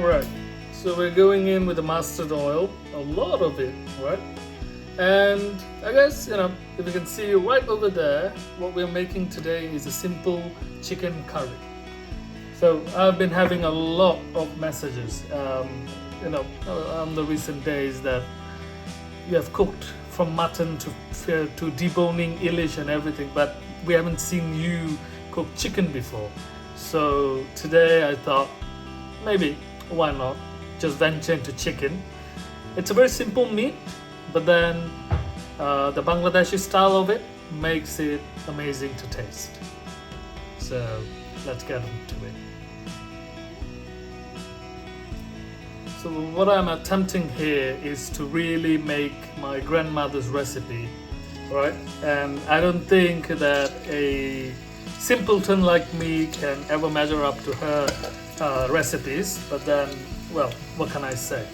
Right, so we're going in with the mustard oil, a lot of it, right? And I guess, if you can see right over there, what we're making today is a simple chicken curry. So I've been having a lot of messages, on the recent days that you have cooked from mutton to deboning Ilish and everything, but we haven't seen you cook chicken before. So today I thought, maybe, why not, just venture into chicken. It's a very simple meat, but then the Bangladeshi style of it makes it amazing to taste. So let's get into it. So what I'm attempting here is to really make my grandmother's recipe, right? And I don't think that a simpleton like me can ever measure up to her recipes, but then, well, what can I say?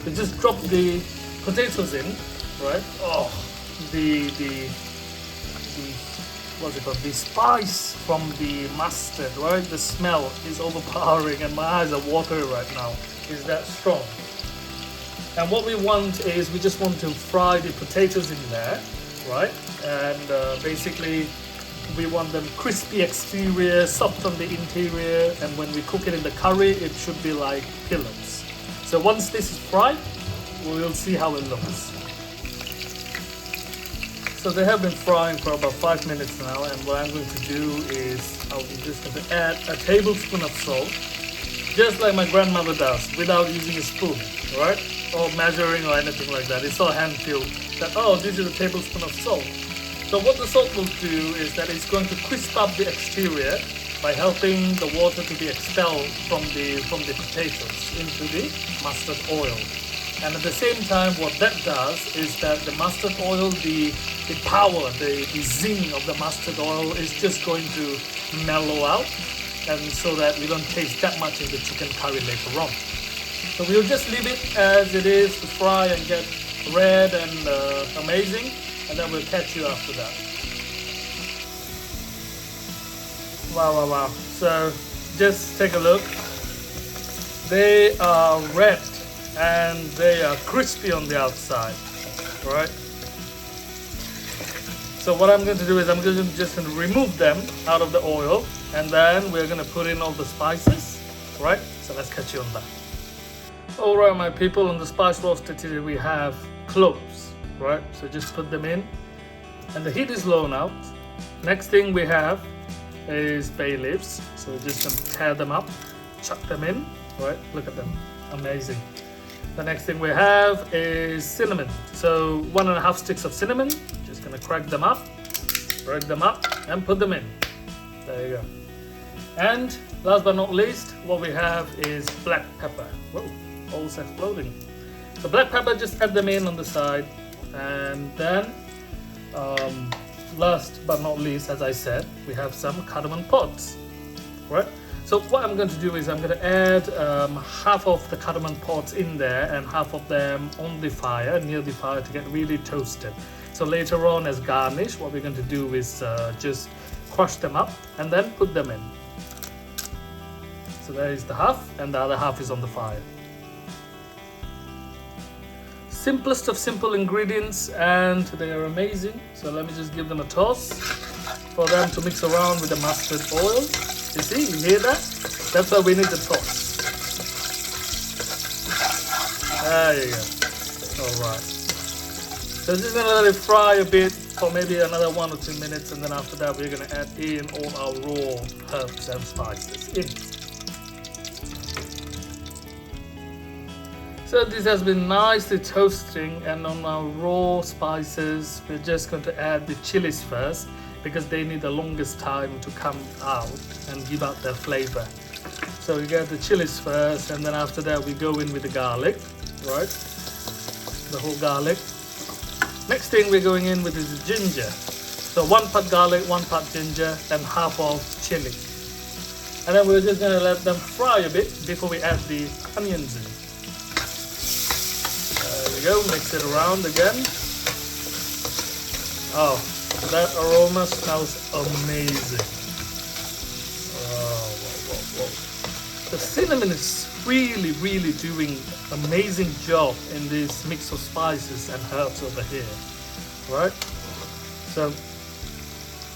You just drop the potatoes in, right? Oh, the what's it called? The spice from the mustard, right? The smell is overpowering, and my eyes are watering right now. Is that strong? And what we want is we just want to fry the potatoes in there, right? And basically we want them crispy exterior, soft on the interior, and when we cook it in the curry, it should be like pillars. So once this is fried, we will see how it looks. So they have been frying for about 5 minutes now, and what I'm going to do is I'm just going to add a tablespoon of salt, just like my grandmother does, without using a spoon, right? Or measuring or anything like that. It's all hand feel that, oh, this is a tablespoon of salt. So what the salt will do is that it's going to crisp up the exterior by helping the water to be expelled from the potatoes into the mustard oil. And at the same time, what that does is that the mustard oil, the power, the zing of the mustard oil is just going to mellow out, and so that we don't taste that much in the chicken curry later on. So we'll just leave it as it is to fry and get red and amazing, and then we'll catch you after that. Wow. So just take a look. They are red and they are crispy on the outside, right? So what I'm going to do is I'm just going to remove them out of the oil, and then we're going to put in all the spices, right? So let's catch you on that. All right, my people, on the spice roaster today we have cloves, right? So just put them in, and the heat is low now. Next thing we have is bay leaves. So we're just going to tear them up, chuck them in, right? Look at them, amazing. The next thing we have is cinnamon. So 1.5 sticks of cinnamon. Just gonna crack them up, break them up, and put them in. There you go. And last but not least, what we have is black pepper. Whoa, all's exploding. So black pepper, just add them in on the side. And then, last but not least, as I said, we have some cardamom pods, right? So what I'm going to do is I'm going to add half of the cardamom pods in there and half of them on the fire, near the fire, to get really toasted. So later on, as garnish, what we're going to do is just crush them up and then put them in. So there is the half, and the other half is on the fire. Simplest of simple ingredients, and they are amazing. So let me just give them a toss for them to mix around with the mustard oil. You see, you hear that? That's why we need the toss. There you go. Alright. So just gonna let it fry a bit for maybe another 1 or 2 minutes, and then after that we're gonna add in all our raw herbs and spices in. So this has been nicely toasting, and on our raw spices we're just going to add the chilies first, because they need the longest time to come out and give out their flavor. So we get the chilies first, and then after that we go in with the garlic, right? The whole garlic. Next thing we're going in with is the ginger. So 1 part garlic, 1 part ginger, and half of chili. And then we're just gonna let them fry a bit before we add the onions in. There we go, mix it around again. Oh, that aroma smells amazing. Oh, whoa. The cinnamon is really doing amazing job in this mix of spices and herbs over here, right? So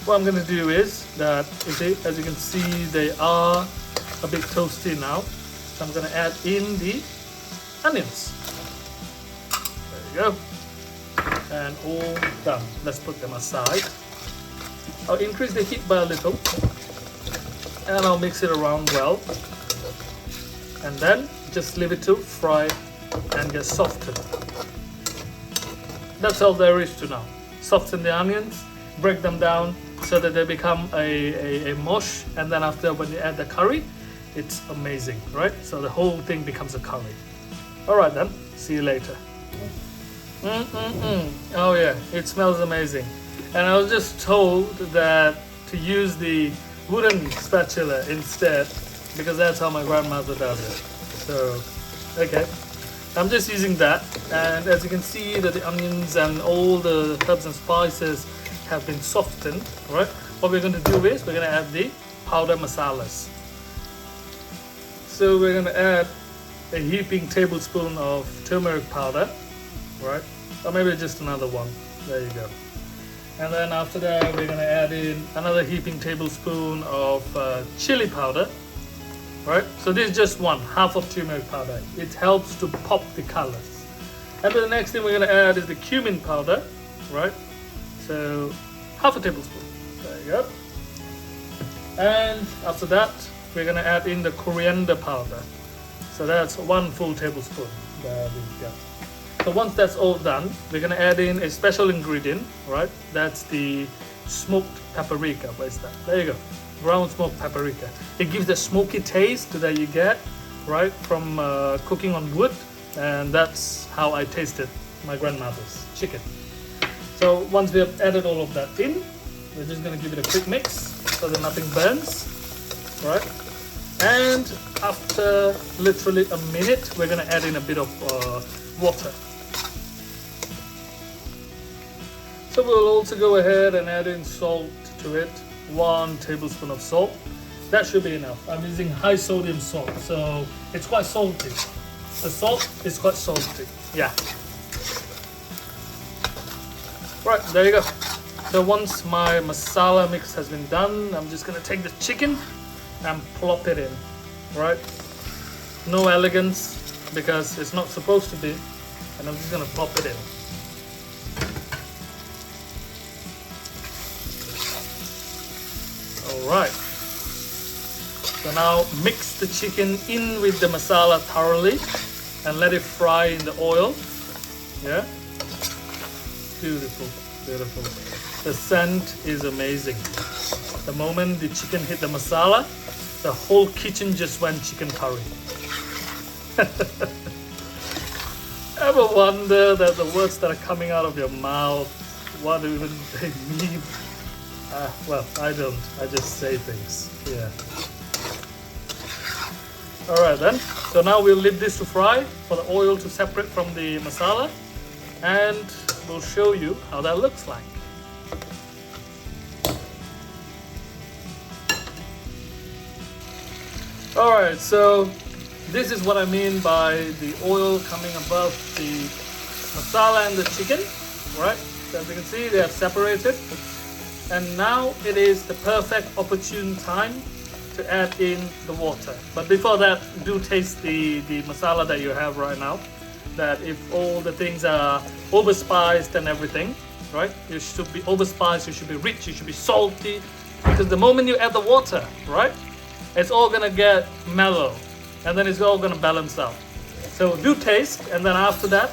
what I'm gonna do is that, as you can see, they are a bit toasty now. So I'm gonna add in the onions. There you go. And all done. Let's put them aside. I'll increase the heat by a little and I'll mix it around well. And then just leave it to fry and get softened. That's all there is to now. Soften the onions, break them down so that they become a mush, and then after, when you add the curry, it's amazing, right? So the whole thing becomes a curry. All right then, see you later. Oh yeah, it smells amazing. And I was just told that to use the wooden spatula instead, because that's how my grandmother does it. So, okay, I'm just using that. And as you can see, that the onions and all the herbs and spices have been softened, right? What we're going to do is we're going to add the powder masalas. So we're going to add a heaping tablespoon of turmeric powder, right? Or maybe just another one. There you go. And then after that, we're going to add in another heaping tablespoon of chili powder, right? So this is just half of turmeric powder. It helps to pop the colors. And then the next thing we're going to add is the cumin powder, right? So half a tablespoon. There you go. And after that, we're going to add in the coriander powder. So that's 1 full tablespoon. There we go. So once that's all done, we're going to add in a special ingredient, right? That's the smoked paprika. Where's that? There you go. Ground smoked paprika. It gives the smoky taste that you get, right, from cooking on wood. And that's how I tasted my grandmother's chicken. So once we have added all of that in, we're just going to give it a quick mix so that nothing burns, right? And after literally a minute, we're going to add in a bit of water. So we'll also go ahead and add in salt to it, 1 tablespoon of salt. That should be enough. I'm using high sodium salt, so it's quite salty. The salt is quite salty, yeah. Right, there you go. So once my masala mix has been done, I'm just gonna take the chicken and plop it in, right? No elegance, because it's not supposed to be, and I'm just gonna plop it in. Alright, so now mix the chicken in with the masala thoroughly and let it fry in the oil. Yeah, beautiful, beautiful. The scent is amazing. The moment the chicken hit the masala, the whole kitchen just went chicken curry. Ever wonder that the words that are coming out of your mouth, what even they mean? Well, I don't. I just say things. Yeah. Alright then. So now we'll leave this to fry for the oil to separate from the masala. And we'll show you how that looks like. Alright, so this is what I mean by the oil coming above the masala and the chicken. Right? So as you can see, they are separated. And now it is the perfect opportune time to add in the water. But before that, do taste the masala that you have right now. That if all the things are overspiced and everything, right? You should be overspiced, you should be rich, you should be salty. Because the moment you add the water, right? It's all gonna get mellow. And then it's all gonna balance out. So do taste, and then after that,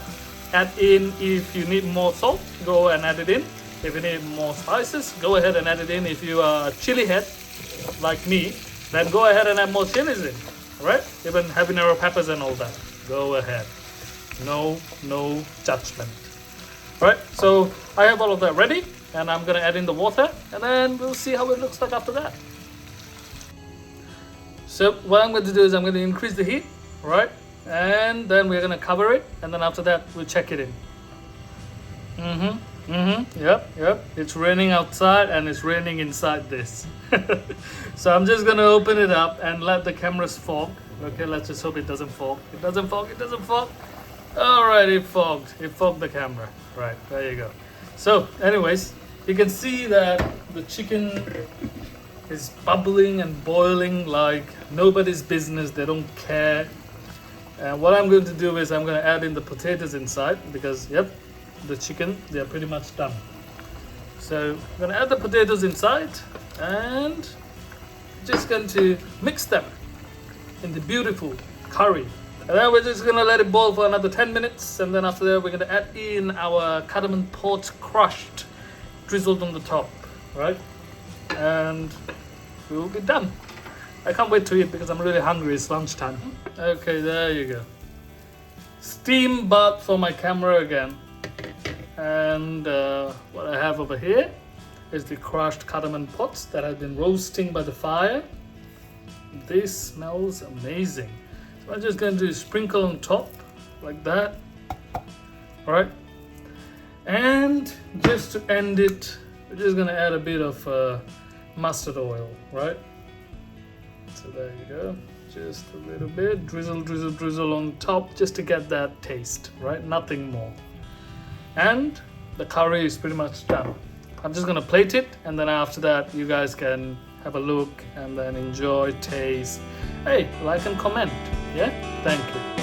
add in, if you need more salt, go and add it in. If you need more spices, go ahead and add it in. If you are a chili head, like me, then go ahead and add more chilies in, right? Even habanero peppers and all that. Go ahead. No judgment. Right, so I have all of that ready, and I'm gonna add in the water, and then we'll see how it looks like after that. So what I'm going to do is I'm going to increase the heat, right? And then we're going to cover it, and then after that we'll check it in. Yep. It's raining outside and it's raining inside this. So I'm just going to open it up and let the cameras fog Okay, let's just hope it doesn't fog. It doesn't fog, it doesn't fog. Alright, it fogged. It fogged the camera. Right, there you go. So, anyways, you can see that the chicken is bubbling and boiling like nobody's business. They don't care. And what I'm going to do is I'm going to add in the potatoes inside because, yep, the chicken, they're pretty much done. So I'm going to add the potatoes inside and just going to mix them in the beautiful curry. And then we're just going to let it boil for another 10 minutes. And then after that, we're going to add in our cardamom pods crushed, drizzled on the top, right? And we will be done. I can't wait to eat because I'm really hungry. It's lunchtime. Okay, there you go. Steam bath for my camera again. And what I have over here is the crushed cardamom pods that have been roasting by the fire. This smells amazing. So I'm just going to sprinkle on top like that. All right. And just to end it, we're just going to add a bit of mustard oil, right? So there you go. Just a little bit. Drizzle, drizzle, drizzle on top just to get that taste, right? Nothing more. And the curry is pretty much done. I'm just gonna plate it, and then after that you guys can have a look and then enjoy, taste. Hey, like and comment. Yeah? Thank you.